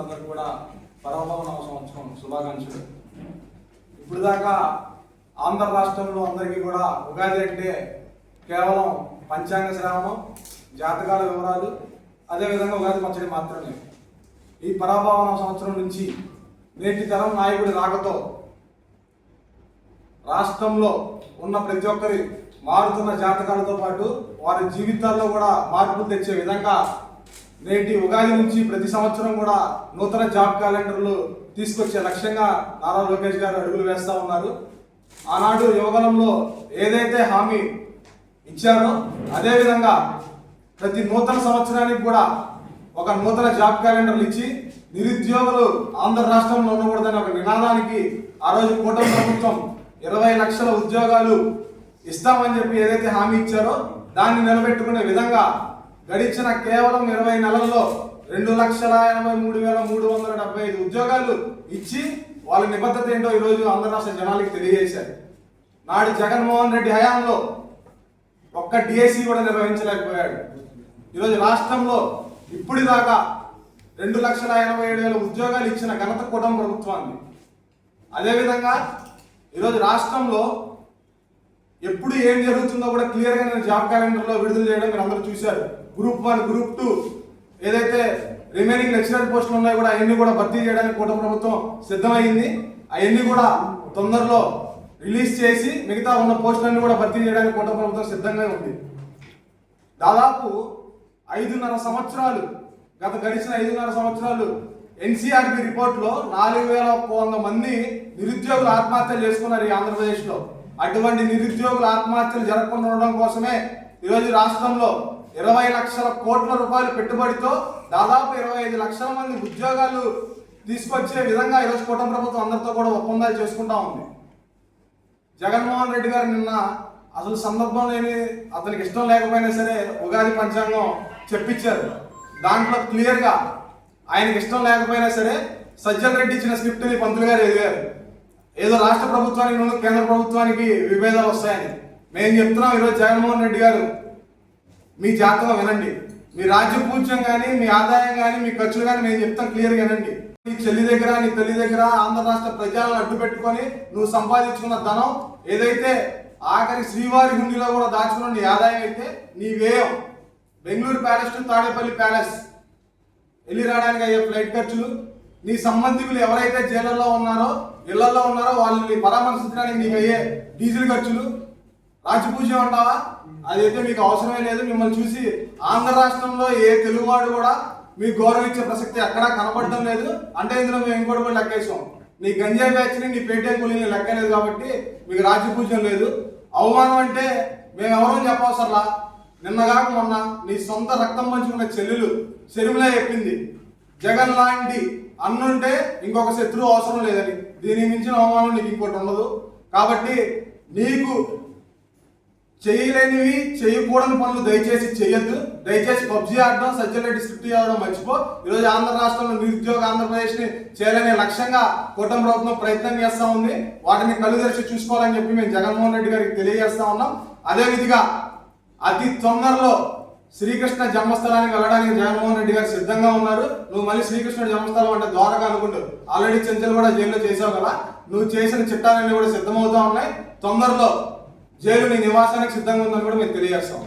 అందరూ కూడా పరమపద సంవత్సరం శుభాకాంక్షలు. ఇప్పుడు దాకా ఆంధ్ర రాష్ట్రంలో అందరికీ కూడా ఉగాది అంటే కేవలం పంచాంగ శ్రావణం, జాతకాల వివరాలు, అదేవిధంగా ఉగాది పచ్చడి మాత్రమే. ఈ పరాభవన సంవత్సరం నుంచి నేటి తరం నాయకుడి రాకతో రాష్ట్రంలో ఉన్న ప్రతి ఒక్కరి మారుతున్న జాతకాలతో పాటు వారి జీవితాల్లో కూడా మార్పులు తెచ్చే విధంగా నేటి ఉగాది నుంచి ప్రతి సంవత్సరం కూడా నూతన జాబ్ క్యాలెండర్లు తీసుకొచ్చే లక్ష్యంగా నారా లోకేష్ గారు అడుగులు వేస్తూ ఉన్నారు. ఆనాడు యువగలంలో ఏదైతే హామీ ఇచ్చారో అదేవిధంగా ప్రతి నూతన సంవత్సరానికి కూడా ఒక నూతన జాబ్ క్యాలెండర్లు ఇచ్చి నిరుద్యోగులు ఆంధ్ర రాష్ట్రంలో ఉండకూడదని ఒక నినాదానికి ఆ రోజు కూటమి ప్రభుత్వం 20 లక్షల ఉద్యోగాలు ఇస్తామని చెప్పి ఏదైతే హామీ ఇచ్చారో దాన్ని నిలబెట్టుకునే విధంగా గడిచిన కేవలం 20 నెలల్లో 2,83,375 ఉద్యోగాలు ఇచ్చి వాళ్ళ నిబద్ధత ఏంటో ఈరోజు ఆంధ్ర రాష్ట్ర జనాలకి తెలియజేశారు. నాడు జగన్మోహన్ రెడ్డి హయాంలో ఒక్క డిఎస్సి కూడా నిర్వహించలేకపోయాడు. ఈరోజు రాష్ట్రంలో ఇప్పుడు దాకా 2,87,000 ఉద్యోగాలు ఇచ్చిన ఘనత కూటమి ప్రభుత్వాన్ని. అదేవిధంగా ఈరోజు రాష్ట్రంలో ఎప్పుడు ఏం జరుగుతుందో కూడా క్లియర్గా నేను జాబ్ క్యాలెండర్లో విడుదల చేయడం మీరు అందరూ చూశారు. గ్రూప్ 1, గ్రూప్ 2 ఏదైతే రిమైనింగ్ లెక్చరర్ పోస్టులు ఉన్నాయో కూడా అవన్నీ కూడా భర్తీ చేయడానికి కూటమి ప్రభుత్వం సిద్ధమైంది. అవన్నీ కూడా తొందరలో రిలీజ్ చేసి మిగతా ఉన్న పోస్టులన్నీ కూడా భర్తీ చేయడానికి కూటమి ప్రభుత్వం సిద్ధంగా ఉంది. దాదాపు 5.5 సంవత్సరాలు గడిచిన 5.5 సంవత్సరాలు ఎన్సీఆర్బీ రిపోర్ట్లో 4,100 మంది నిరుద్యోగులు ఆత్మహత్యలు చేసుకున్నారు ఈ ఆంధ్రప్రదేశ్లో. అటువంటి నిరుద్యోగుల ఆత్మహత్యలు జరగకుండా ఉండడం కోసమే ఈరోజు రాష్ట్రంలో 20 లక్షల కోట్ల రూపాయల పెట్టుబడితో దాదాపు 25 లక్షల మంది ఉద్యోగాలు తీసుకొచ్చే విధంగా ఈరోజు కూటమి ప్రభుత్వం అందరితో కూడా ఒప్పందాలు చేసుకుంటా ఉంది. జగన్మోహన్ రెడ్డి గారు నిన్న అసలు సందర్భం లేని అతనికి ఇష్టం లేకపోయినా సరే ఉగాది పంచాంగం చెప్పించారు. దాంట్లో క్లియర్గా ఆయనకి ఇష్టం లేకపోయినా సరే సజ్జల రెడ్డి ఇచ్చిన స్క్రిప్ట్ని పంతులు గారు ఎదిగారు. ఏదో రాష్ట్ర ప్రభుత్వానికి కేంద్ర ప్రభుత్వానికి విభేదాలు వస్తాయని మేము చెప్తున్నాం. ఈరోజు జగన్మోహన్ రెడ్డి గారు మీ జాతకం వినండి, మీ రాజ్య పూజ్యం కానీ మీ ఆదాయం కానీ మీ ఖర్చులు కానీ మేము చెప్తాం క్లియర్గా వినండి. నీ చెల్లి దగ్గర నీ తల్లి దగ్గర ఆంధ్ర రాష్ట్ర ప్రజలను అడ్డు పెట్టుకొని నువ్వు సంపాదించుకున్న ధనం ఏదైతే ఆఖరి శ్రీవారి హుండీలో కూడా దాచుకున్న నీ ఆదాయం అయితే నీ వ్యయం Bengaluru palace to Tadepalli palace వెళ్ళి రావడానికి అయ్యే ఫ్లైట్ ఖర్చులు, నీ సంబంధికులు ఎవరైతే జైళ్ళల్లో ఉన్నారో ఇళ్లలో ఉన్నారో వాళ్ళని పరామర్శించడానికి నీకు అయ్యే డీజిల్ ఖర్చులు రాజపూజ్యం అంటావా? అదైతే మీకు అవసరమే లేదు. మిమ్మల్ని చూసి ఆంధ్ర రాష్ట్రంలో ఏ తెలుగువాడు కూడా మీకు గౌరవించే ప్రసక్తి ఎక్కడా కనపడడం లేదు. అంటే ఇందులో మేము ఇంకోటి కూడా లెక్కేసాం. నీ గంజాయి బ్యాచ్ని నీ పేటీఎం కూలీని లెక్కలేదు కాబట్టి మీకు రాజపూజ్యం లేదు. అవమానం అంటే మేము ఎవరో చెప్పవసరలా. నిన్నగాక మొన్న నీ సొంత రక్తం పంచుకున్న చెల్లెలు శర్మిల చెప్పింది జగన్ లాంటి అన్నుంటే ఇంకొక శత్రువు అవసరం లేదని. దీనికి మించిన అవమానం నీకు ఇంకోటి ఉండదు. కాబట్టి నీకు చేయలేనివి చేయకూడని పనులు దయచేసి చేయొద్దు. దయచేసి పబ్జీ ఆడడం, సజ్జల రెడ్డి స్క్రిప్ట్ చేయడం మర్చిపో. ఈరోజు ఆంధ్ర రాష్ట్రంలో నిరుద్యోగ ఆంధ్రప్రదేశ్ని చేయాలనే లక్ష్యంగా కూటమి ప్రభుత్వం ప్రయత్నం చేస్తూ ఉంది. వాటిని కళ్ళు తెరిచి చూసుకోవాలని చెప్పి మేము జగన్మోహన్ రెడ్డి గారికి తెలియజేస్తా ఉన్నాం. అదే విధిగా అతి తొందరలో శ్రీకృష్ణ జన్మస్థలానికి వెళ్ళడానికి జగన్మోహన్ రెడ్డి గారు సిద్ధంగా ఉన్నారు. నువ్వు మళ్ళీ శ్రీకృష్ణుడి జన్మస్థలం అంటే ద్వారగా అనుకుంటూ ఆల్రెడీ చెంచలు కూడా జైల్లో చేసావు కదా. నువ్వు చేసిన చిట్టాలన్నీ కూడా సిద్ధమవుతా ఉన్నాయి. తొందరలో జైలు నీ నివాసానికి సిద్ధంగా ఉందని కూడా మేము తెలియజేస్తాం.